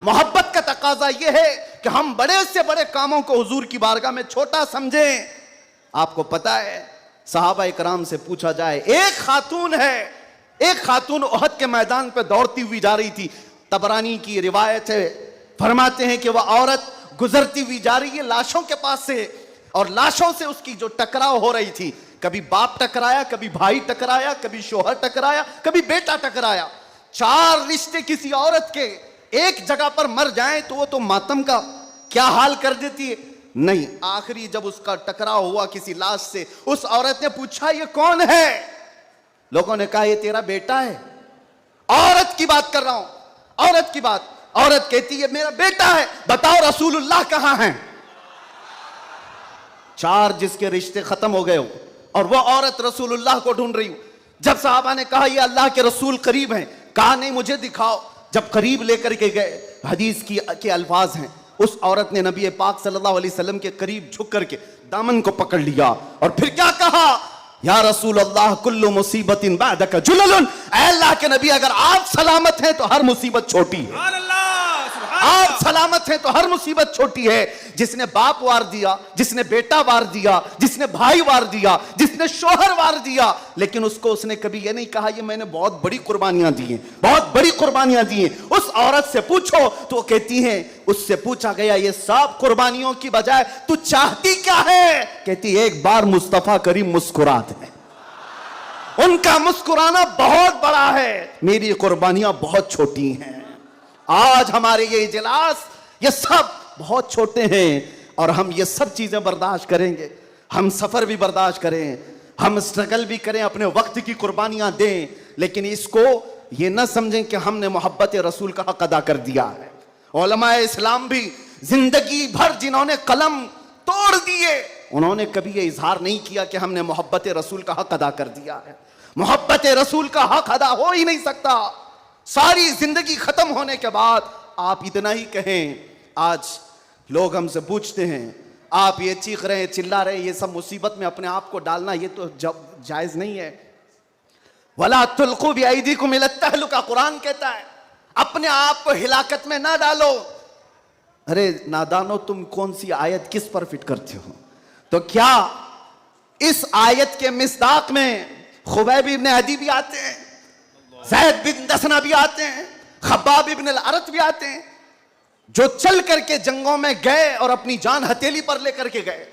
मोहब्बत का तकाजा यह है कि हम बड़े से बड़े कामों को हुजूर की बारगाह में छोटा समझें। आपको पता है, सहाबा इकराम से पूछा जाए, एक खातून ओहद के मैदान पर दौड़ती हुई जा रही थी। तबरानी की रिवायत है, फरमाते हैं कि वह औरत गुजरती हुई जा रही है लाशों के पास से, और लाशों से उसकी जो टकराव हो रही थी, कभी बाप टकराया, कभी भाई टकराया, कभी शोहर टकराया, कभी बेटा टकराया। 4 रिश्ते किसी औरत के एक जगह पर मर जाएं तो वो तो मातम का क्या हाल कर देती है। नहीं, आखिरी जब उसका टकराव हुआ किसी लाश से, उस औरत ने पूछा ये कौन है? लोगों ने कहा ये तेरा बेटा है। औरत की बात कर रहा हूं, औरत की बात। औरत कहती है मेरा बेटा है, बताओ रसूलुल्लाह कहां हैं? 4 जिसके रिश्ते खत्म हो गए हो और वो औरत रसूलुल्लाह को ढूंढ रही हो। जब साहबा ने कहा ये अल्लाह के रसूल करीब हैं, कहा नहीं मुझे दिखाओ। जब करीब लेकर के गए, हदीस के अल्फाज हैं, उस औरत ने नबी पाक सल्लल्लाहु अलैहि वसल्लम के करीब झुक करके दामन को पकड़ लिया और फिर क्या कहा, या रसूल अल्लाह कुल्लु मुसीबतिन बादका जुललुन, ऐ अल्लाह के नबी अगर आप सलामत हैं तो हर मुसीबत छोटी है। आप सलामत हैं तो हर मुसीबत छोटी है। जिसने बाप वार दिया, जिसने बेटा वार दिया, जिसने भाई वार दिया, जिसने शोहर वार दिया, लेकिन उसने कभी ये नहीं कहा ये मैंने बहुत बड़ी कुर्बानियां दी हैं, बहुत बड़ी कुर्बानियां दी हैं। उस औरत से पूछो तो कहती है, उससे पूछा गया ये सब कुर्बानियों की बजाय तू चाहती क्या है? कहती एक बार मुस्तफा करीम मुस्कुरा दे। उनका मुस्कुराना बहुत बड़ा है, मेरी कुर्बानियां बहुत छोटी हैं। आज हमारे ये इजलास, ये सब बहुत छोटे हैं और हम ये सब चीजें बर्दाश्त करेंगे। हम सफर भी बर्दाश्त करें, हम स्ट्रगल भी करें, अपने वक्त की कुर्बानियां दें, लेकिन इसको ये ना समझें कि हमने मोहब्बत रसूल का हक अदा कर दिया है। उलमाए इस्लाम भी जिंदगी भर जिन्होंने कलम तोड़ दिए, उन्होंने कभी ये इजहार नहीं किया कि हमने मोहब्बत रसूल का हक अदा कर दिया है। मोहब्बत रसूल का हक अदा हो ही नहीं सकता। सारी जिंदगी खत्म होने के बाद आप इतना ही कहें। आज लोग हमसे पूछते हैं, आप ये चीख रहे हैं, चिल्ला रहे हैं, ये सब मुसीबत में अपने आप को डालना ये तो जायज नहीं है। वला तुल्कू बिअयदीकुम इला तहलुका, कुरान कहता है अपने आप को हिलाकत में ना डालो। अरे नादानो, तुम कौन सी आयत किस पर फिट करते हो? तो क्या इस आयत के मिस्दाक में खुबैब इब्न अदी भी आते हैं, ज़ैद बिन दसना भी आते हैं, खब्बाब इब्न अल-अरत भी आते हैं, जो चल करके जंगों में गए और अपनी जान हथेली पर लेकर के गए।